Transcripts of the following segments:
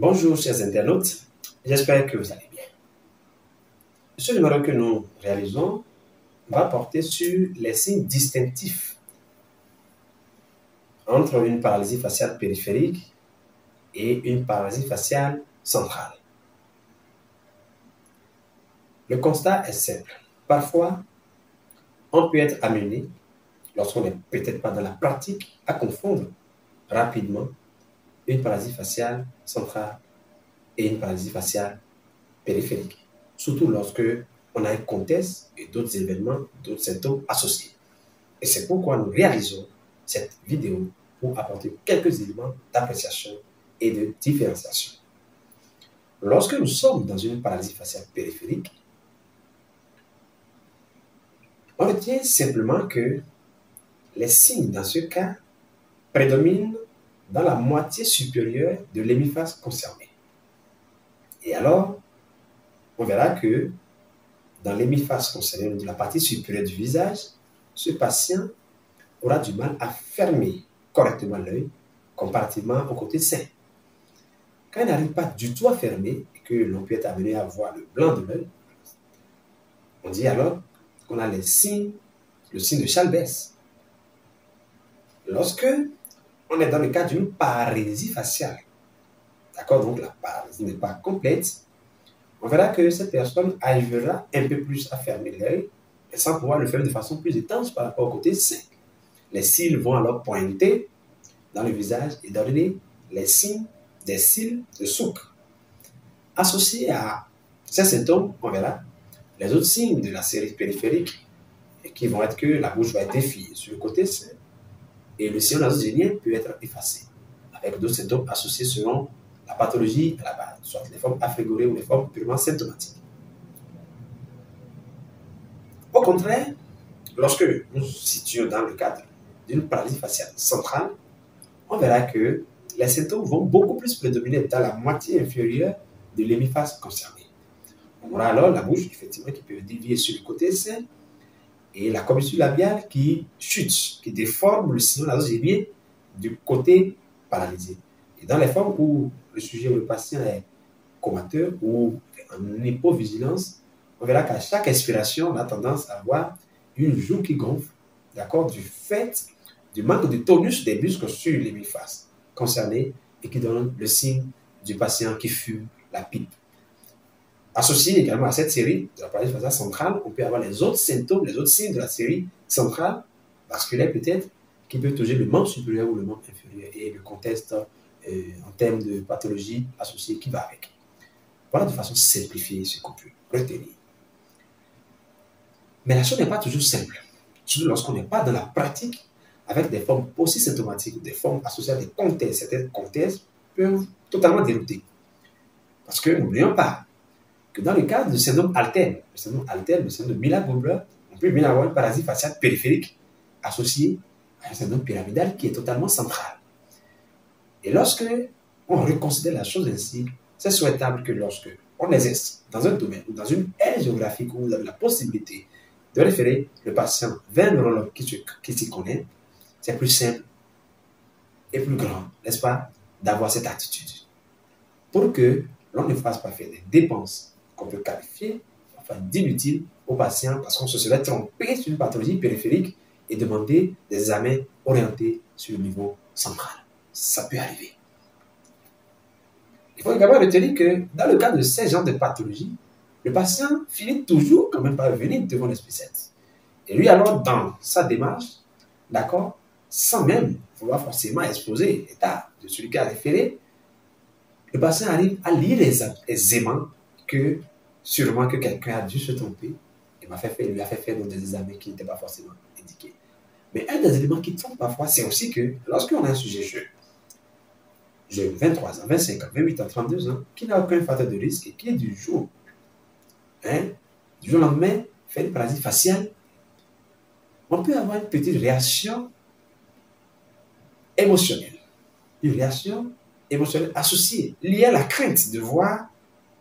Bonjour chers internautes, j'espère que vous allez bien. Ce numéro que nous réalisons va porter sur les signes distinctifs entre une paralysie faciale périphérique et une paralysie faciale centrale. Le constat est simple. Parfois, on peut être amené, lorsqu'on n'est peut-être pas dans la pratique, à confondre rapidement une paralysie faciale centrale et une paralysie faciale périphérique. Surtout lorsque on a un contexte et d'autres événements, d'autres symptômes associés. Et c'est pourquoi nous réalisons cette vidéo pour apporter quelques éléments d'appréciation et de différenciation. Lorsque nous sommes dans une paralysie faciale périphérique, on retient simplement que les signes dans ce cas prédominent dans la moitié supérieure de l'hémiface concerné. Et alors, on verra que dans l'hémiface concernée, de la partie supérieure du visage, ce patient aura du mal à fermer correctement l'œil comparativement au côté sain. Quand il n'arrive pas du tout à fermer et que l'on peut être amené à voir le blanc de l'œil, on dit alors qu'on a le signe de Chalbès. Lorsque on est dans le cas d'une paralysie faciale, d'accord, donc la paralysie n'est pas complète, on verra que cette personne arrivera un peu plus à fermer l'œil, sans pouvoir le faire de façon plus étanche par rapport au côté sain. Les cils vont alors pointer dans le visage et donner les signes des cils de souk. Associés à ces symptômes, on verra les autres signes de la série périphérique qui vont être que la bouche va être défiée sur le côté sain et le sillon nasogénien peut être effacé, avec d'autres symptômes associés selon la pathologie à la base, soit les formes affrigorées ou les formes purement symptomatiques. Au contraire, lorsque nous nous situons dans le cadre d'une paralysie faciale centrale, on verra que les symptômes vont beaucoup plus prédominer dans la moitié inférieure de l'hémiface concernée. On aura alors la bouche, effectivement, qui peut dévier sur le côté sain et la commissure labiale qui chute, qui déforme le sillon nasogénien du côté paralysé. Et dans les formes où le sujet ou le patient est comateur ou en hypovigilance, on verra qu'à chaque expiration, on a tendance à avoir une joue qui gonfle, d'accord, du fait du manque de tonus des muscles sur l'hémiface concerné et qui donne le signe du patient qui fume la pipe. Associé également à cette série de la paralysie faciale centrale, on peut avoir les autres symptômes, les autres signes de la série centrale, vasculaire peut-être, qui peut toucher le membre supérieur ou le membre inférieur et le contexte en termes de pathologie associée qui va avec. Voilà de façon simplifiée ce qu'on peut retenir. Mais la chose n'est pas toujours simple, surtout lorsqu'on n'est pas dans la pratique avec des formes aussi symptomatiques, des formes associées à des contextes. Certains contextes peuvent totalement dérouter. Parce que n'oublions pas que dans le cas du syndrome alterne, le syndrome de Miller-Gobler, on peut bien avoir une paralysie faciale périphérique associée à un syndrome pyramidal qui est totalement central. Et lorsque on reconsidère la chose ainsi, c'est souhaitable que lorsque on exerce dans un domaine ou dans une aire géographique où vous avez la possibilité de référer le patient vers un neurologue qui s'y connaît, c'est plus simple et plus grand, n'est-ce pas, d'avoir cette attitude. Pour que l'on ne fasse pas faire des dépenses qu'on peut qualifier enfin, d'inutiles aux patients parce qu'on se serait trompé sur une pathologie périphérique et demander des examens orientés sur le niveau central. Ça peut arriver. Il faut également retenir que dans le cas de ces genres de pathologies, le patient finit toujours quand même par venir devant le spécialiste. Et lui alors, dans sa démarche, d'accord, sans même vouloir forcément exposer l'état de celui qui a référé, le patient arrive à lire aisément que sûrement que quelqu'un a dû se tromper et lui a fait faire des examens qui n'étaient pas forcément indiqués. Mais un des éléments qui trompe parfois, c'est aussi que lorsqu'on a un sujet jeune, 23 ans, 25 ans, 28 ans, 32 ans, qui n'a aucun facteur de risque et qui est du jour au lendemain, fait une paralysie faciale, on peut avoir une petite réaction émotionnelle. Une réaction émotionnelle associée, liée à la crainte de voir,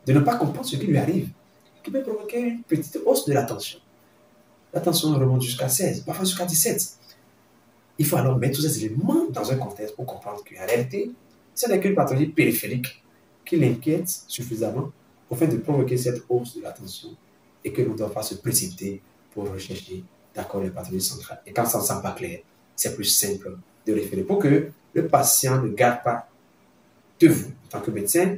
de ne pas comprendre ce qui lui arrive, qui peut provoquer une petite hausse de la tension. La tension remonte jusqu'à 16, parfois jusqu'à 17. Il faut alors mettre tous ces éléments dans un contexte pour comprendre qu'en réalité, ce n'est qu'une pathologie périphérique qui l'inquiète suffisamment afin de provoquer cette hausse de la tension et que l'on ne doit pas se précipiter pour rechercher d'accord les pathologies centrales. Et quand ça ne semble pas clair, c'est plus simple de référer pour que le patient ne garde pas de vous, en tant que médecin,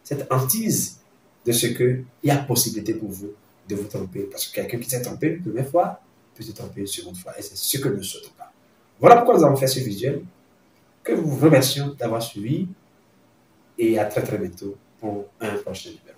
cette hantise de ce qu'il y a possibilité pour vous de vous tromper. Parce que quelqu'un qui s'est trompé une première fois peut se tromper une seconde fois. Et c'est ce que nous ne souhaitons pas. Voilà pourquoi nous avons fait ce visuel, que nous vous remercions d'avoir suivi et à très très bientôt pour un prochain numéro.